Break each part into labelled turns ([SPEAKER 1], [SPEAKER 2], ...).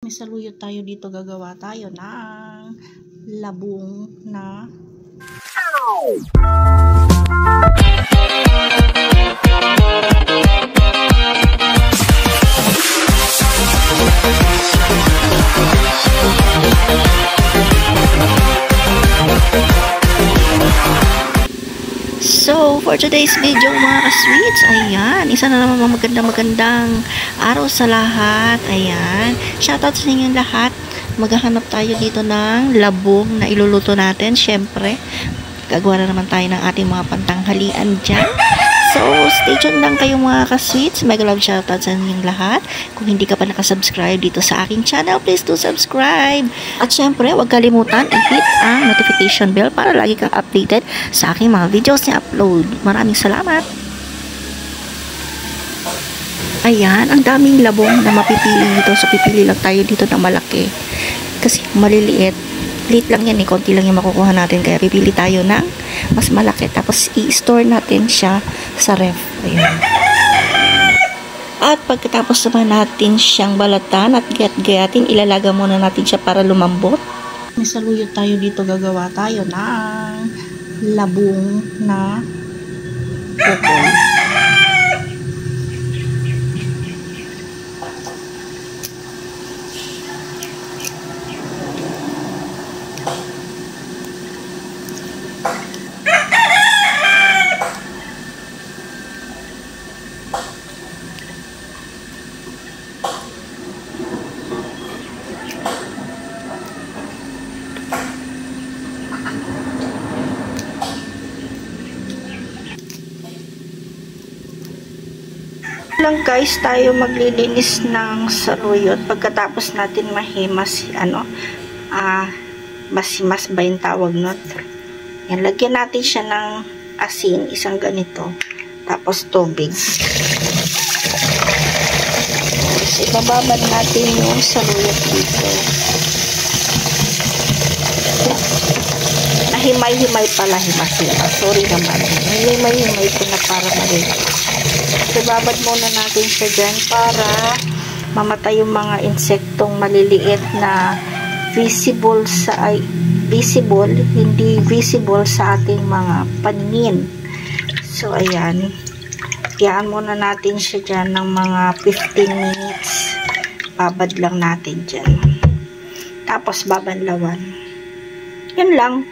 [SPEAKER 1] May saluyot tayo dito, gagawa tayo ng labong na
[SPEAKER 2] So, for today's video mga ka-sweets, ayan, isa na naman magandang araw sa lahat. Ayan, shoutout sa inyong lahat. Maghahanap tayo dito ng labong na iluluto natin. Syempre, gagawa na naman tayo ng ating mga pantanghalian dyan. So, stay tuned lang kayo mga ka-sweets. Mega love shoutout sa inyong lahat. Kung hindi ka pa nakasubscribe dito sa aking channel, please do subscribe. At syempre, huwag kalimutan i-hit ang notification bell para lagi kang updated sa aking mga videos na upload. Maraming salamat. Ayan, ang daming labong na mapipili dito. So, pipili lang tayo dito ng malaki. Kasi maliliit. Plate lang yan eh, konti lang yung makukuha natin, kaya pipili tayo ng mas malaki, tapos i-store natin siya sa ref. Ayan. At pagkatapos naman natin siyang balatan at gayat-gayatin, ilalaga muna natin siya para lumambot.
[SPEAKER 1] may saluyot tayo dito, gagawa tayo ng labong na pukol.
[SPEAKER 2] Lang guys, tayo maglilinis ng saluyot pagkatapos natin mahimas masimas ba yung tawag nun? Yan, lagyan natin siya ng asin, isang ganito, tapos tubig. Tapos ibababad natin yung saluyot dito. Himay-himay pala, sorry naman, himay-himay ko na para malinis. Ibabad muna natin siya dyan para mamatay yung mga insektong maliliit na hindi visible sa ating mga paningin. So ayan, iyaan muna natin siya dyan ng mga 15 minutes. Babad lang natin dyan, tapos babanlawan. Yun lang.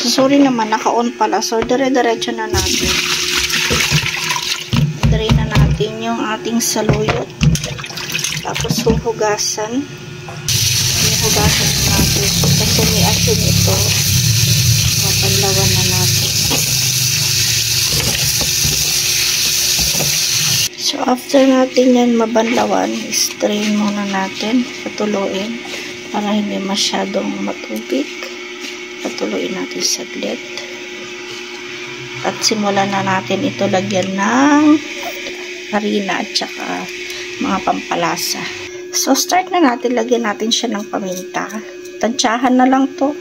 [SPEAKER 2] Sorry naman, naka-on pala. So, dire-diretso na natin. Dire na natin yung ating saluyot. Tapos, huhugasan. Huhugasan natin. Kasi may asin ito. Mapanlawan na natin. So, after natin yan mabanlawan, strain muna natin. Patuluin para hindi masyadong matubig. Patuloyin natin saglit. At simulan na natin ito lagyan ng harina at saka mga pampalasa. So, start na natin. Lagyan natin siya ng paminta. Tansyahan na lang to.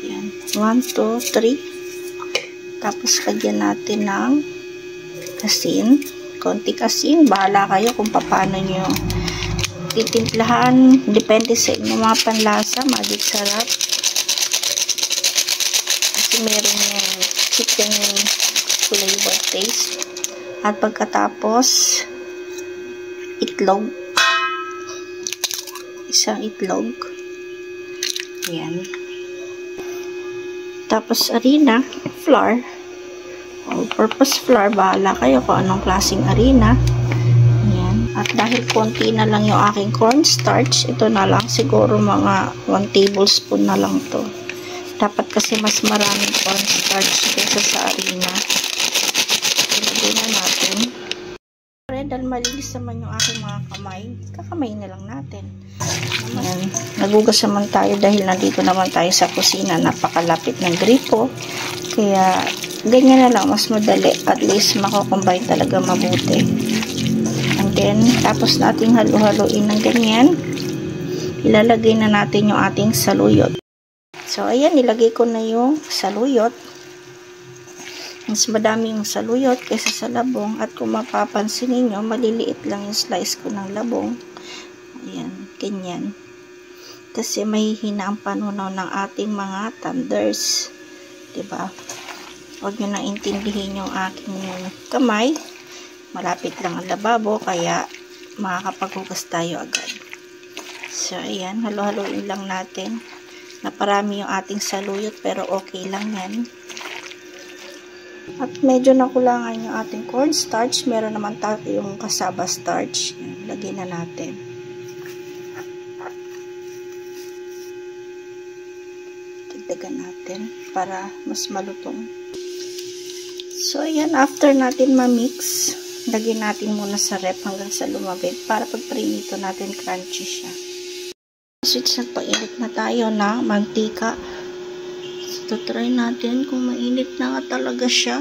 [SPEAKER 2] Yan. 1, 2, 3. Tapos, lagyan natin ng asin. Konting asin. Bahala kayo kung paano nyo titimplahan. Depende sa inyo mga panlasa. Magic sarap. Meron yung chicken flavor taste. At pagkatapos itlog, isang itlog. Ayan. Tapos harina, flour, all purpose flour, bahala kayo kung anong klaseng harina. Ayan. At dahil konti na lang yung aking cornstarch, ito na lang siguro mga 1 tablespoon na lang to. Dapat kasi mas maraming cornstarch kaysa sa harina. Ilagay na natin. Dahil malinis naman yung aking mga kamay, kakamay na lang natin. Ayan. Nagugas naman tayo dahil nandito naman tayo sa kusina. Napakalapit ng gripo. Kaya, ganyan na lang. Mas madali. At least, makakombine talaga mabuti. And then, tapos nating halu-haluin ng ganyan. Ilalagay na natin yung ating saluyot. So, ayan, nilagay ko na yung saluyot. Mas madami yung saluyot kaysa sa labong. At kung mapapansin niyo, maliliit lang yung slice ko ng labong. Ayan, ganyan. Kasi mahihina ang panunaw ng ating mga tenders. Diba? Huwag nyo nang intindihin yung aking kamay. Malapit lang ang lababo, kaya makakapaghugas tayo agad. So, ayan, halo-haloin lang natin. Naparami yung ating saluyot, pero okay lang yan. At medyo nakulangan yung ating cornstarch. Meron naman tayo yung cassava starch. Yan, lagyan na natin. Dagdagan natin para mas malutong. So, ayan, after natin ma-mix, lagyan natin muna sa rep hanggang sa lumabig para pag prinito natin, crunchy siya. Switch, nagpainit na tayo ng mantika. So, try natin kung mainit na nga talaga siya.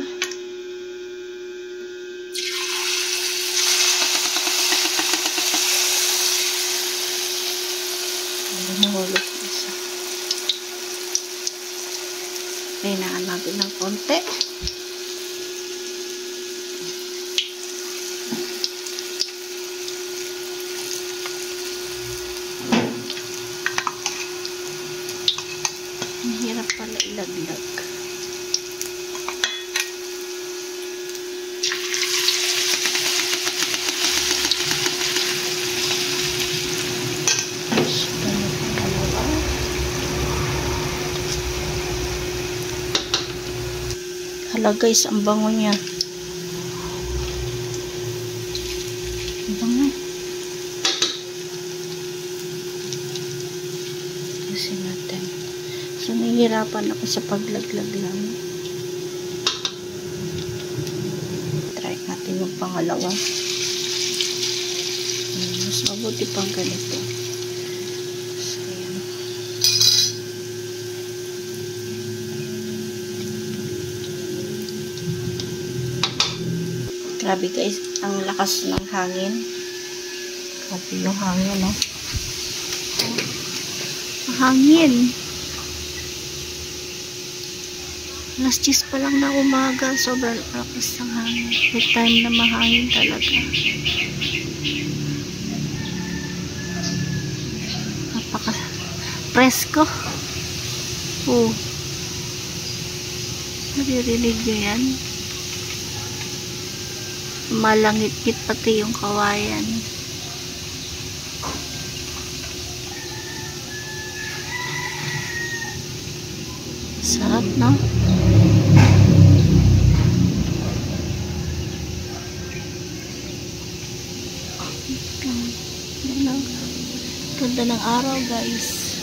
[SPEAKER 2] Nahulog isa. Kailangan natin ng konti. Hirap pala ilaglag. Hala guys, ang bango niya. Ang bango. Kasi natin. So, nahihirapan ako sa paglaglag lang. Try natin yung pangalawa. Mas mabuti pang ganito. So, ayan. Grabe guys, ang lakas ng hangin. Grabe yung hangin, no? Hangin. Alas 10 pa lang na umaga, sobrang lakas ng hangin. May time na mahangin talaga. Napaka-presko. Oh. Naririnig nyo yan? Malangit-ngit pati yung kawayan. Sarap, no? Ganda ng araw, guys.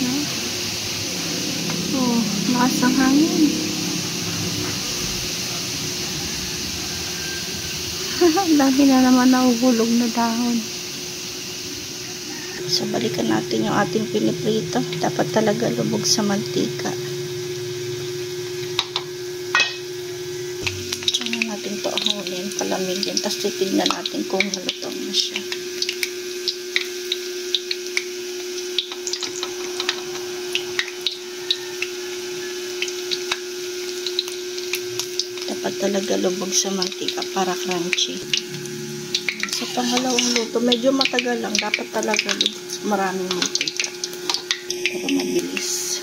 [SPEAKER 2] No? Oh, lakas ng hangin. Ang dami na naman nahuhulog na dahon. So, balikan natin yung ating piniprito. Dapat talaga lubog sa mantika. Diyan natin ito ahulin, palamigin. Tapos titignan natin kung malutong na siya. Dapat talaga lubog sa mantika para crunchy. Sa pangalawang luto, medyo matagal lang. Dapat talaga maraming mantika para mabilis.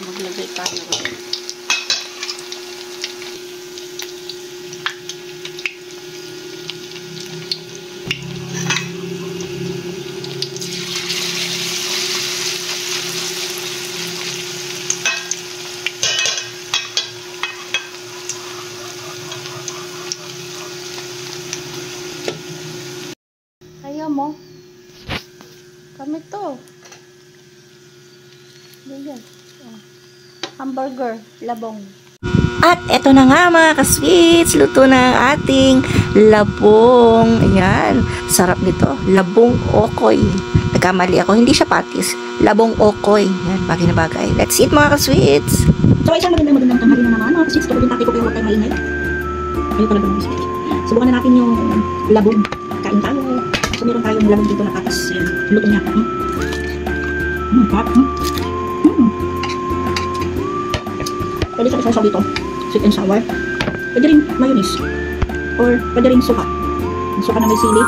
[SPEAKER 2] Maglagay tayo rin. Ayaw mo? Kami to. Ganyan. Oh. Hamburger, labong.
[SPEAKER 3] At eto na nga mga ka-sweets, luto na ang ating labong. Ayan, sarap nito. Labong okoy. Nagkamali ako, hindi siya patis. Labong okoy. Ayan, bagay na bagay. Let's eat mga ka-sweets.
[SPEAKER 2] So, isang magandang tanghali na naman. Mga ka-sweets, kapag yung tatay ko kayo huwag tayo maingay. Kayo talaga mga ka-sweets. Subukan na natin yung labong. Kain tayo. So, meron tayong labong dito na patis. Yan. Luto niya. Hot. Pwede sa isasaw dito. Sweet and sour. Pwede rin mayonnaise. Or pwede rin suka. Suka na may sili.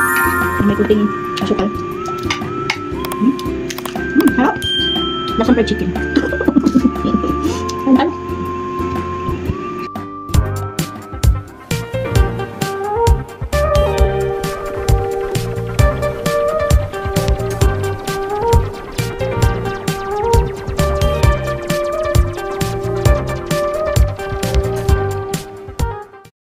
[SPEAKER 2] Na may kuting asukal. Harap. Lasang fried chicken.